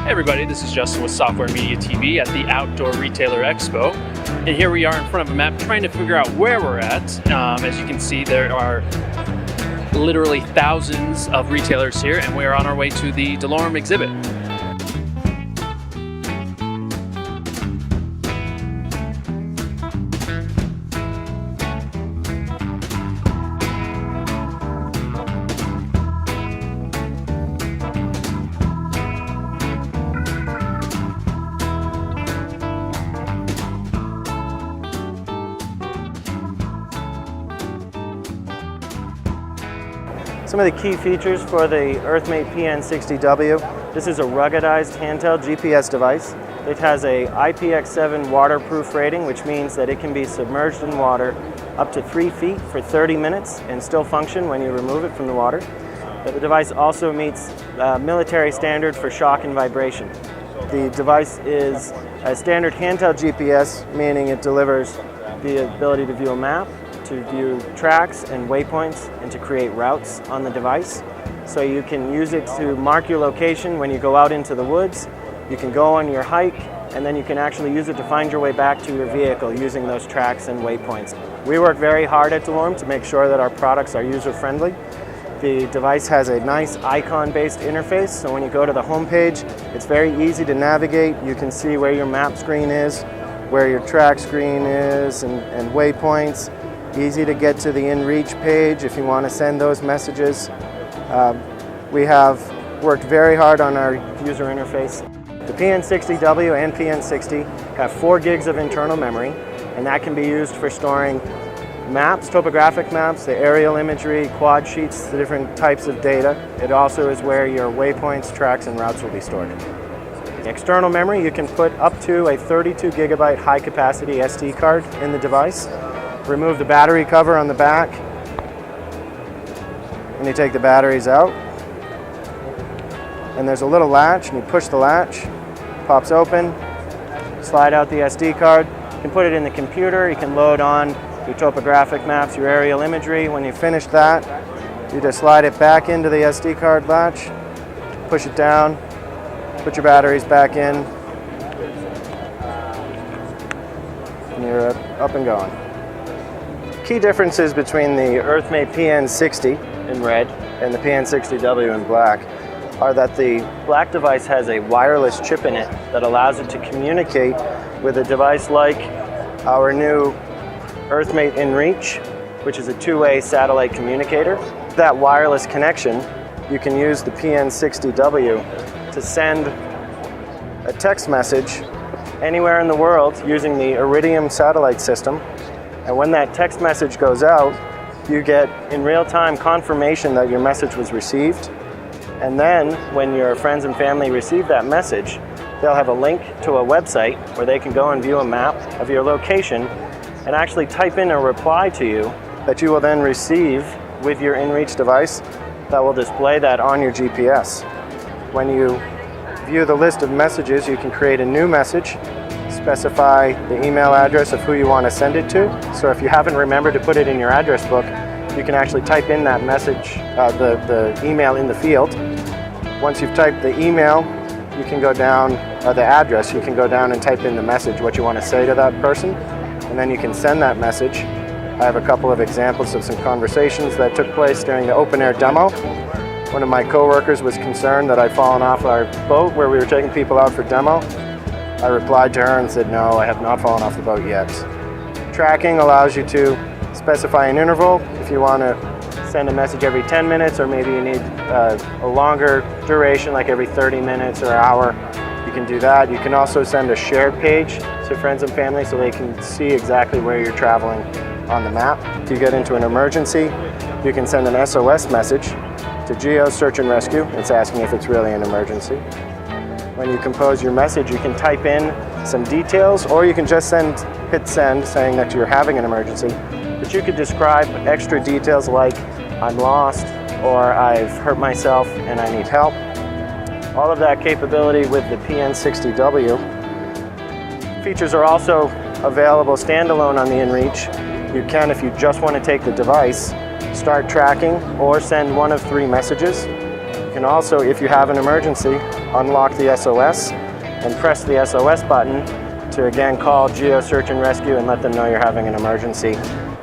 Hey everybody, this is Justin with Software Media TV at the Outdoor Retailer Expo. And here we are in front of a map trying to figure out where we're at. As you can see, there are literally thousands of retailers here, and we are on our way to the DeLorme exhibit. Some of the key features for the Earthmate PN-60w. This is a ruggedized handheld GPS device. It has a IPX7 waterproof rating, which means that it can be submerged in water up to 3 feet for 30 minutes and still function when you remove it from the water. The device also meets military standard for shock and vibration. The device is a standard handheld GPS, meaning it delivers the ability to view a map, to view tracks and waypoints, and to create routes on the device. So you can use it to mark your location when you go out into the woods. You can go on your hike, and then you can actually use it to find your way back to your vehicle using those tracks and waypoints. We work very hard at DeLorme to make sure that our products are user-friendly. The device has a nice icon-based interface, so when you go to the home page, it's very easy to navigate. You can see where your map screen is, where your track screen is, and waypoints. Easy to get to the inReach page if you want to send those messages. We have worked very hard on our user interface. The PN-60w and PN-60 have 4 gigs of internal memory, and that can be used for storing maps, topographic maps, the aerial imagery, quad sheets, the different types of data. It also is where your waypoints, tracks, and routes will be stored. External memory, you can put up to a 32 gigabyte high capacity SD card in the device. Remove the battery cover on the back, and you take the batteries out. And there's a little latch, and you push the latch, pops open, slide out the SD card. You can put it in the computer, you can load on your topographic maps, your aerial imagery. When you finish that, you just slide it back into the SD card latch, push it down, put your batteries back in, and you're up and going. Key differences between the Earthmate PN-60 in red and the PN-60w in black are that the black device has a wireless chip in it that allows it to communicate with a device like our new Earthmate inReach, which is a 2-way satellite communicator. That wireless connection, you can use the PN-60w to send a text message anywhere in the world using the Iridium satellite system. And when that text message goes out, you get in real time confirmation that your message was received. And then when your friends and family receive that message, they'll have a link to a website where they can go and view a map of your location and actually type in a reply to you that you will then receive with your inReach device that will display that on your GPS. When you view the list of messages, you can create a new message, specify the email address of who you want to send it to. So if you haven't remembered to put it in your address book, you can actually type in that message, the email in the field. Once you've typed the email, you can go down, the address, you can go down and type in the message, what you want to say to that person, and then you can send that message. I have a couple of examples of some conversations that took place during the open air demo. One of my coworkers was concerned that I'd fallen off our boat where we were taking people out for demo. I replied to her and said, no, I have not fallen off the boat yet. Tracking allows you to specify an interval. If you want to send a message every 10 minutes, or maybe you need a longer duration, like every 30 minutes or an hour, you can do that. You can also send a shared page to friends and family so they can see exactly where you're traveling on the map. If you get into an emergency, you can send an S.O.S message to Geo Search and Rescue. It's asking if it's really an emergency. When you compose your message, you can type in some details, or you can just hit send saying that you're having an emergency. But you could describe extra details like, I'm lost, or I've hurt myself and I need help. All of that capability with the PN-60w. Features are also available standalone on the inReach. You can, if you just want to take the device, start tracking or send one of 3 messages. You can also, if you have an emergency, unlock the SOS and press the SOS button to again call Geo Search and Rescue and let them know you're having an emergency.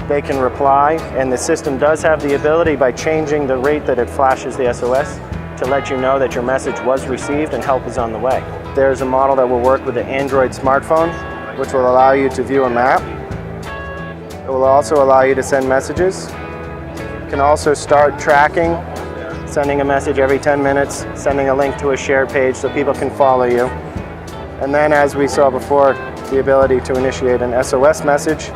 They can reply, and the system does have the ability, by changing the rate that it flashes the SOS, to let you know that your message was received and help is on the way. There's a model that will work with the Android smartphone, which will allow you to view a map. It will also allow you to send messages. You can also start tracking, sending a message every 10 minutes, sending a link to a shared page so people can follow you. And then, as we saw before, the ability to initiate an SOS message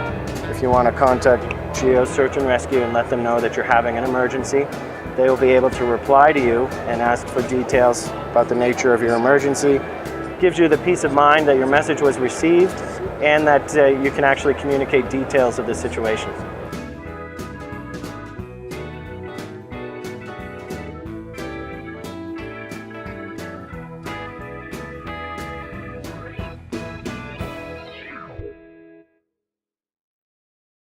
if you want to contact Geo Search and Rescue and let them know that you're having an emergency. They will be able to reply to you and ask for details about the nature of your emergency. Gives you the peace of mind that your message was received and that you can actually communicate details of the situation.